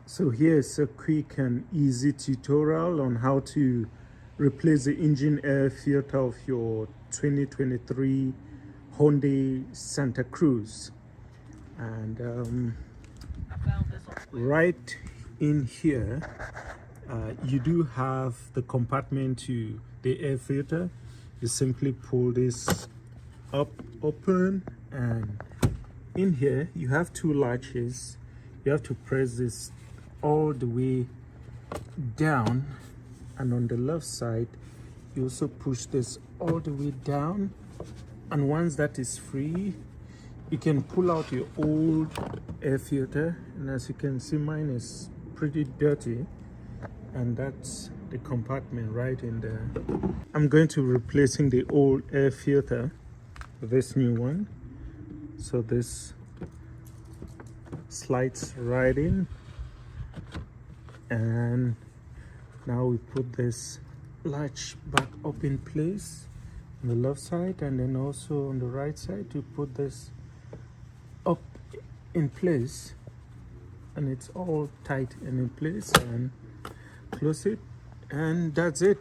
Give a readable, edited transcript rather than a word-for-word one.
So here's a quick and easy tutorial on how to replace the engine air filter of your 2023 Hyundai Santa Cruz. And right in here, you do have the compartment to the air filter. You simply pull this up, open, and in here you have two latches. You have to press this all the way down, and on the left side you also push this all the way down, and once that is free you can pull out your old air filter. And as you can see, mine is pretty dirty, and that's the compartment right in there. I'm going to replacing the old air filter with this new one. So this slides right in, and now we put this latch back up in place on the left side, and then also on the right side to put this up in place, and it's all tight and in place, and close it, and that's it.